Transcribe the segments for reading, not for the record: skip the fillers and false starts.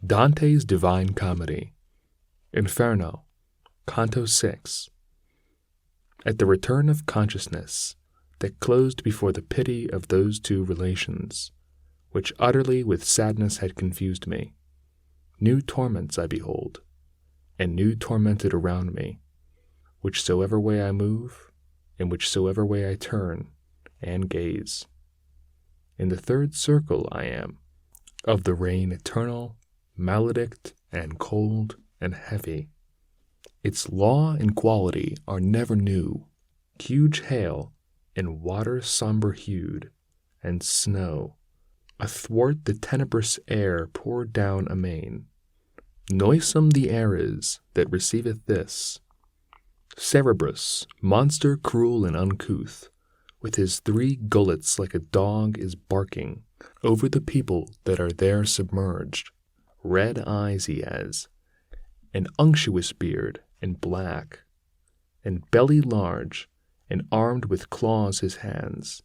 Dante's Divine Comedy, Inferno, Canto VI. At the return of consciousness that closed before the pity of those two relations, which utterly with sadness had confused me, new torments I behold, and new tormented around me, whichsoever way I move, and whichsoever way I turn and gaze. In the third circle I am, of the rain eternal, maledict and cold and heavy. Its law and quality are never new, huge hail, and water sombre-hued, and snow, athwart the tenebrous air poured down amain. Noisome the air is that receiveth this. Cerberus, monster cruel and uncouth, with his 3 gullets like a dog is barking over the people that are there submerged. Red eyes he has, an unctuous beard, and black, and belly large, and armed with claws his hands.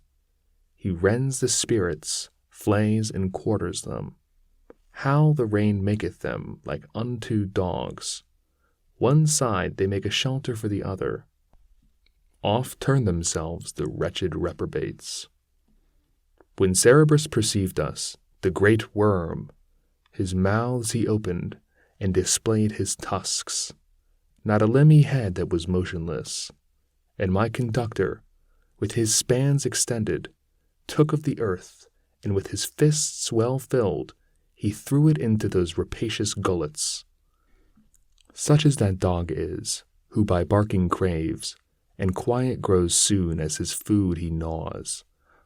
He rends the spirits, flays and quarters them. How the rain maketh them like unto dogs. One side they make a shelter for the other. Off turn themselves the wretched reprobates. When Cerberus perceived us, the great worm, his mouths he opened, and displayed his tusks. Not a limb he had that was motionless. And my conductor, with his spans extended, took of the earth, and with his fists well filled, he threw it into those rapacious gullets. Such as that dog is, who by barking craves, and quiet grows soon as his food he gnaws.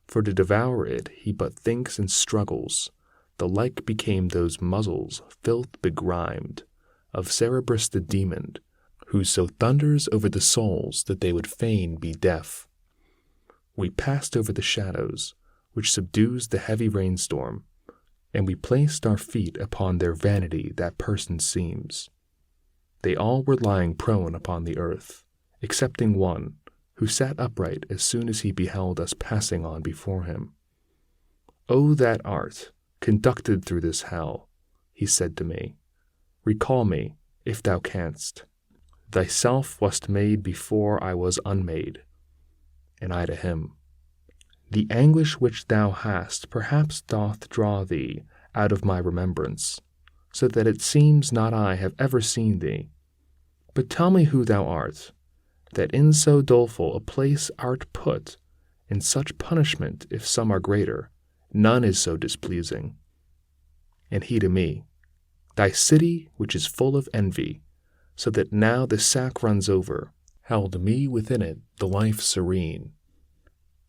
For to devour it he but thinks and struggles. The like became those muzzles, filth begrimed, of Cerberus the demon, who so thunders over the souls that they would fain be deaf. We passed over the shadows, which subdues the heavy rainstorm, and we placed our feet upon their vanity that person seems. They all were lying prone upon the earth, excepting one, who sat upright as soon as he beheld us passing on before him. "O that art, conducted through this hell," he said to me, "recall me, if thou canst. Thyself wast made before I was unmade." And I to him, "The anguish which thou hast perhaps doth draw thee out of my remembrance, so that it seems not I have ever seen thee. But tell me who thou art, that in so doleful a place art put, and such punishment, if some are greater, none is so displeasing." And he to me, "Thy city, which is full of envy, so that now the sack runs over, held me within it the life serene.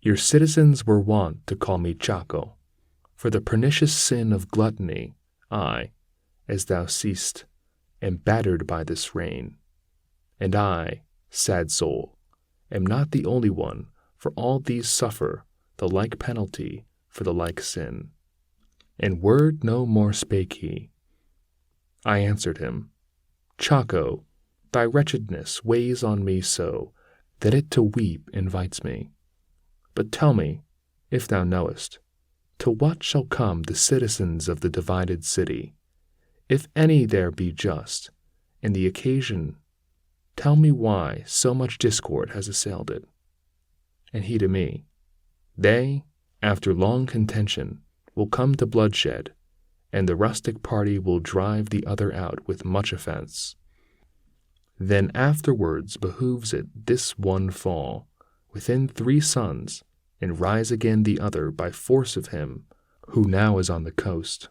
Your citizens were wont to call me Chaco, for the pernicious sin of gluttony. I, as thou seest, am battered by this rain. And I, sad soul, am not the only one, for all these suffer the like penalty for the like sin." And word no more spake he. I answered him, "Chaco, thy wretchedness weighs on me so, that it to weep invites me. But tell me, if thou knowest, to what shall come the citizens of the divided city, if any there be just, and the occasion, tell me why so much discord has assailed it." And he to me, "They, after long contention, will come to bloodshed, and the rustic party will drive the other out with much offense. Then afterwards behooves it this one fall within 3 suns, and rise again the other by force of him who now is on the coast.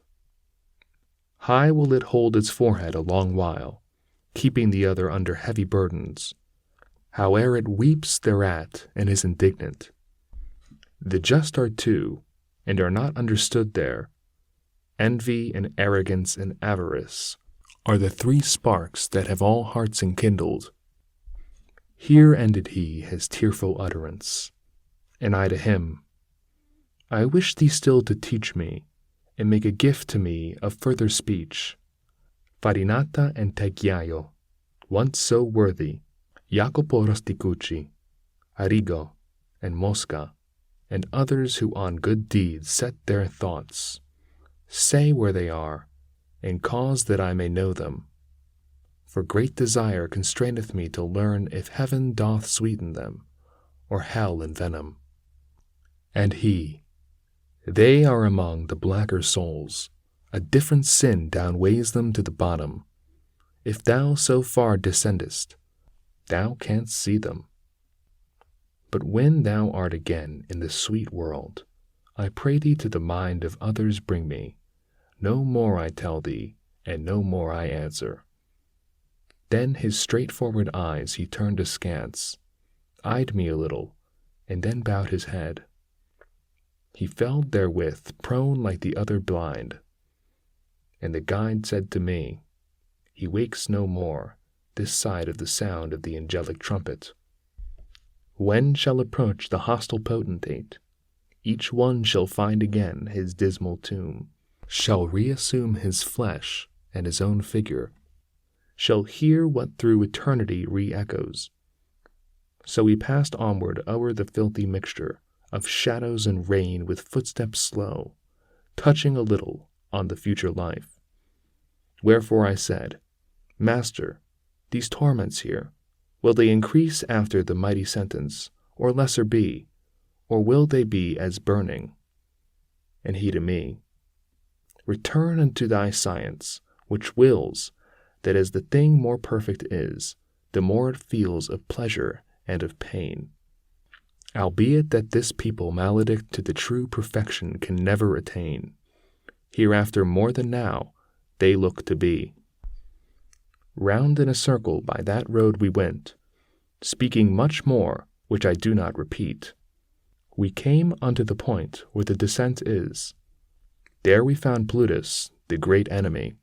High will it hold its forehead a long while, keeping the other under heavy burdens, howe'er it weeps thereat and is indignant. The just are 2, and are not understood there. Envy and arrogance and avarice are the 3 sparks that have all hearts enkindled." Here ended he his tearful utterance, and I to him, "I wish thee still to teach me, and make a gift to me of further speech. Farinata and Tagliaio, once so worthy, Jacopo Rosticucci, Arrigo, and Mosca, and others who on good deeds set their thoughts. Say where they are, and cause that I may know them. For great desire constraineth me to learn if heaven doth sweeten them, or hell envenom. And they are among the blacker souls, a different sin downweighs them to the bottom. If thou so far descendest, thou canst see them. But when thou art again in the sweet world, I pray thee to the mind of others bring me. No more I tell thee, and no more I answer. Then his straightforward eyes he turned askance, eyed me a little, and then bowed his head. He fell therewith prone like the other blind. And the guide said to me, He wakes no more, this side of the sound of the angelic trumpet. When shall approach the hostile potentate? Each one shall find again his dismal tomb, shall reassume his flesh and his own figure, shall hear what through eternity re-echoes. So we passed onward o'er the filthy mixture of shadows and rain with footsteps slow, touching a little on the future life. Wherefore I said, Master, these torments here, will they increase after the mighty sentence, or lesser be, or will they be as burning? And he to me, Return unto thy science, which wills that as the thing more perfect is, the more it feels of pleasure and of pain. Albeit that this people maledict to the true perfection can never attain, hereafter more than now they look to be. Round in a circle by that road we went, speaking much more, which I do not repeat. We came unto the point where the descent is. There we found Plutus, the great enemy,